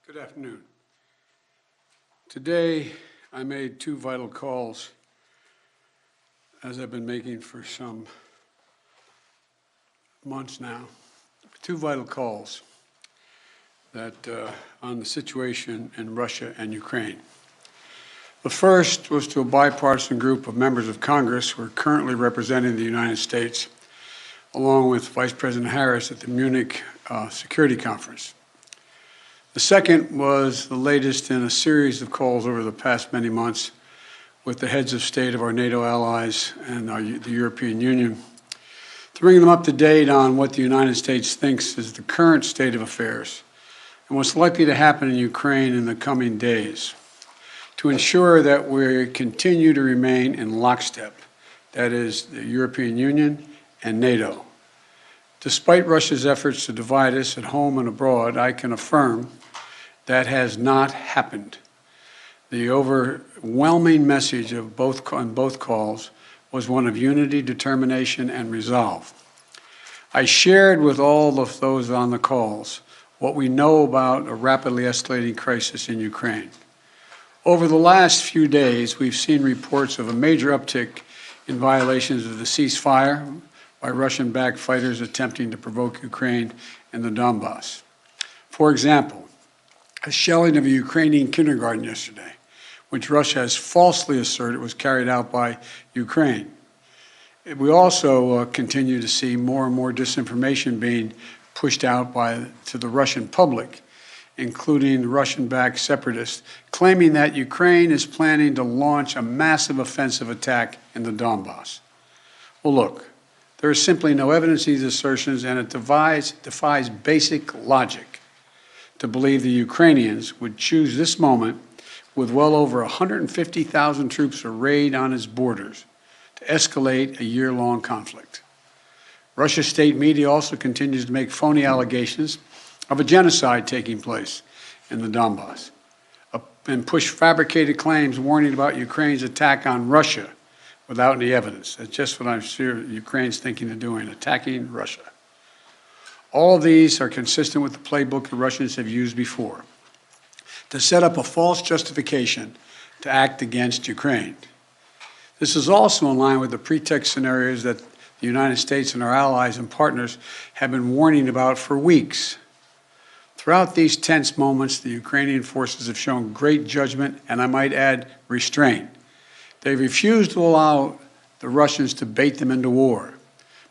Good afternoon. Today, I made two vital calls, as I've been making for some months now. Two vital calls that on the situation in Russia and Ukraine. The first was to a bipartisan group of members of Congress who are currently representing the United States, along with Vice President Harris at the Munich Security Conference. The second was the latest in a series of calls over the past many months with the heads of state of our NATO allies and the European Union, to bring them up to date on what the United States thinks is the current state of affairs and what's likely to happen in Ukraine in the coming days, to ensure that we continue to remain in lockstep, that is, the European Union and NATO. Despite Russia's efforts to divide us at home and abroad, I can affirm that has not happened. The overwhelming message of on both calls was one of unity, determination, and resolve. I shared with all of those on the calls what we know about a rapidly escalating crisis in Ukraine. Over the last few days, we've seen reports of a major uptick in violations of the ceasefire by Russian-backed fighters attempting to provoke Ukraine in the Donbass. For example, a shelling of a Ukrainian kindergarten yesterday, which Russia has falsely asserted was carried out by Ukraine. We also continue to see more and more disinformation being pushed out to the Russian public, including Russian-backed separatists, claiming that Ukraine is planning to launch a massive offensive attack in the Donbass. Well, look, there is simply no evidence of these assertions, and it defies basic logic to believe the Ukrainians would choose this moment, with well over 150,000 troops arrayed on its borders, to escalate a year-long conflict. Russia's state media also continues to make phony allegations of a genocide taking place in the Donbass and push fabricated claims warning about Ukraine's attack on Russia without any evidence. That's just what I'm sure Ukraine's thinking of doing, attacking Russia. All of these are consistent with the playbook the Russians have used before, to set up a false justification to act against Ukraine. This is also in line with the pretext scenarios that the United States and our allies and partners have been warning about for weeks. Throughout these tense moments, the Ukrainian forces have shown great judgment and, I might add, restraint. They refused to allow the Russians to bait them into war.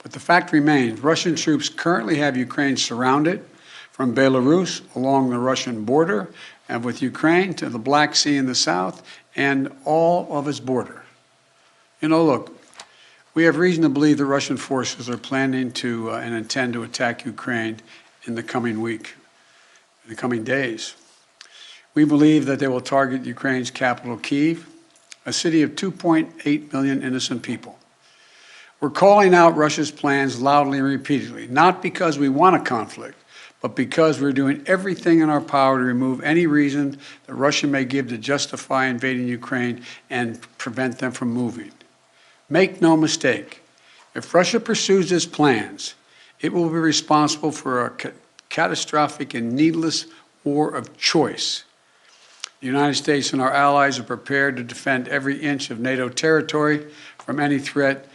But the fact remains, Russian troops currently have Ukraine surrounded from Belarus along the Russian border and with Ukraine to the Black Sea in the south and all of its border. You know, look, we have reason to believe the Russian forces are planning to and intend to attack Ukraine in the coming week, in the coming days. We believe that they will target Ukraine's capital, Kyiv, a city of 2.8 million innocent people. We're calling out Russia's plans loudly and repeatedly, not because we want a conflict, but because we're doing everything in our power to remove any reason that Russia may give to justify invading Ukraine and prevent them from moving. Make no mistake, if Russia pursues its plans, it will be responsible for a catastrophic and needless war of choice. The United States and our allies are prepared to defend every inch of NATO territory from any threat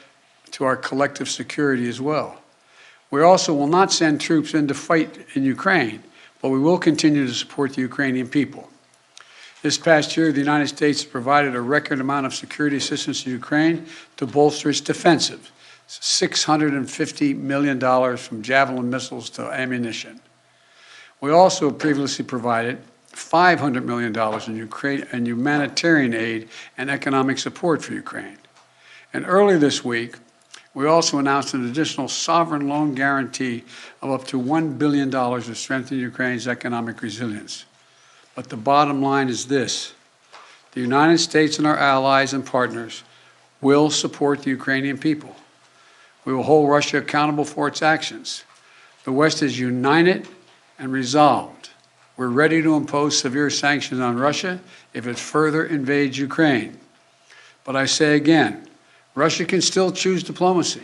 to our collective security as well. We also will not send troops in to fight in Ukraine, but we will continue to support the Ukrainian people. This past year, the United States has provided a record amount of security assistance to Ukraine to bolster its defensive, $650 million from Javelin missiles to ammunition. We also previously provided $500 million in humanitarian aid and economic support for Ukraine. And earlier this week, we also announced an additional sovereign loan guarantee of up to $1 billion to strengthen Ukraine's economic resilience. But the bottom line is this: the United States and our allies and partners will support the Ukrainian people. We will hold Russia accountable for its actions. The West is united and resolved. We're ready to impose severe sanctions on Russia if it further invades Ukraine. But I say again, Russia can still choose diplomacy.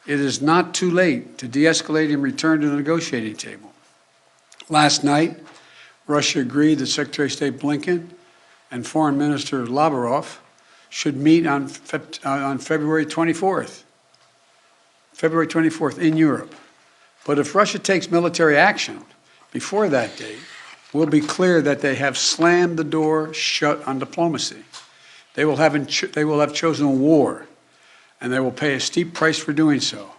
It is not too late to de-escalate and return to the negotiating table. Last night, Russia agreed that Secretary of State Blinken and Foreign Minister Lavrov should meet on February 24th. February 24th in Europe. But if Russia takes military action before that date, we'll be clear that they have slammed the door shut on diplomacy. They will have chosen war, and they will pay a steep price for doing so,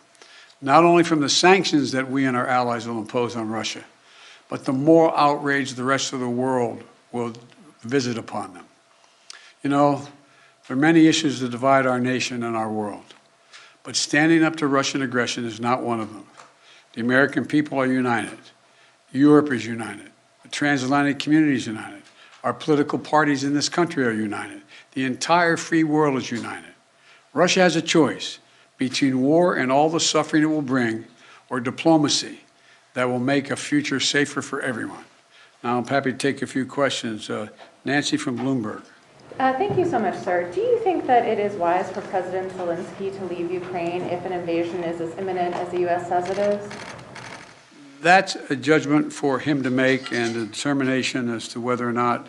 not only from the sanctions that we and our allies will impose on Russia, but the moral outrage the rest of the world will visit upon them. You know, there are many issues that divide our nation and our world, but standing up to Russian aggression is not one of them. The American people are united. Europe is united. The transatlantic community is united. Our political parties in this country are united. The entire free world is united. Russia has a choice between war and all the suffering it will bring, or diplomacy that will make a future safer for everyone. Now, I'm happy to take a few questions. Nancy from Bloomberg. Thank you so much, sir. Do you think that it is wise for President Zelensky to leave Ukraine if an invasion is as imminent as the U.S. says it is? That's a judgment for him to make, and a determination as to whether or not.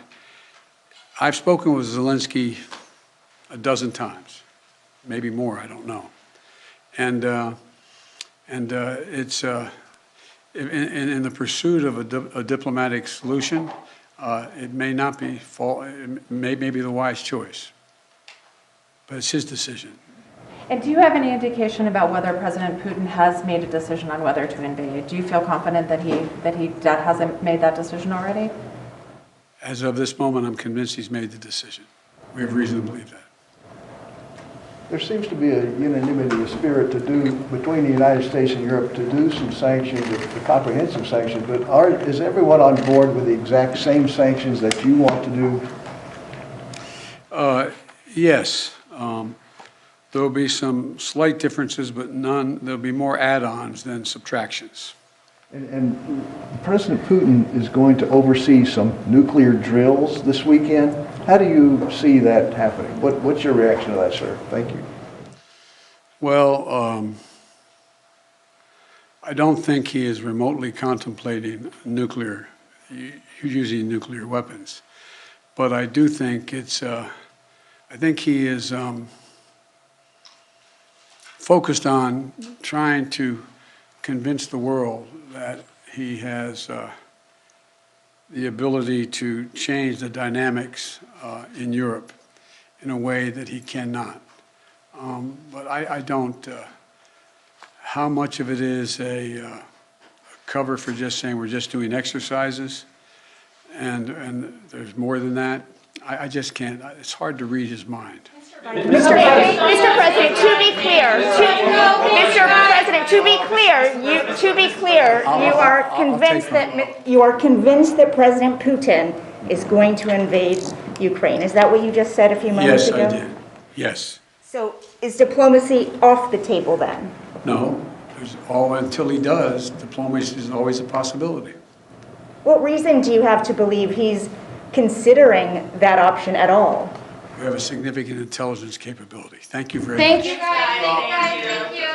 I've spoken with Zelensky a dozen times, maybe more, I don't know. And it's in the pursuit of a diplomatic solution, it may not be it may be the wise choice, but it's his decision. And do you have any indication about whether President Putin has made a decision on whether to invade? Do you feel confident that he hasn't made that decision already? As of this moment, I'm convinced he's made the decision. We have reason to believe that. There seems to be a unanimity of spirit between the United States and Europe to do some sanctions, a comprehensive sanctions, but is everyone on board with the exact same sanctions that you want to do? Yes. There will be some slight differences, but there'll be more add-ons than subtractions. And President Putin is going to oversee some nuclear drills this weekend. How do you see that happening? What's your reaction to that, sir? Thank you. Well, I don't think he is remotely contemplating using nuclear weapons. But I do think I think he is focused on trying to convince the world that he has the ability to change the dynamics in Europe in a way that he cannot. But I don't, how much of it is a cover for just saying we're just doing exercises and there's more than that, I just can't, it's hard to read his mind. Mr. President, to be clear, you are convinced that President Putin is going to invade Ukraine. Is that what you just said a few moments ago? Yes, I did. Yes. So is diplomacy off the table then? No. Until he does, diplomacy is always a possibility. What reason do you have to believe he's considering that option at all? We have a significant intelligence capability. Thank you very much. Thank you.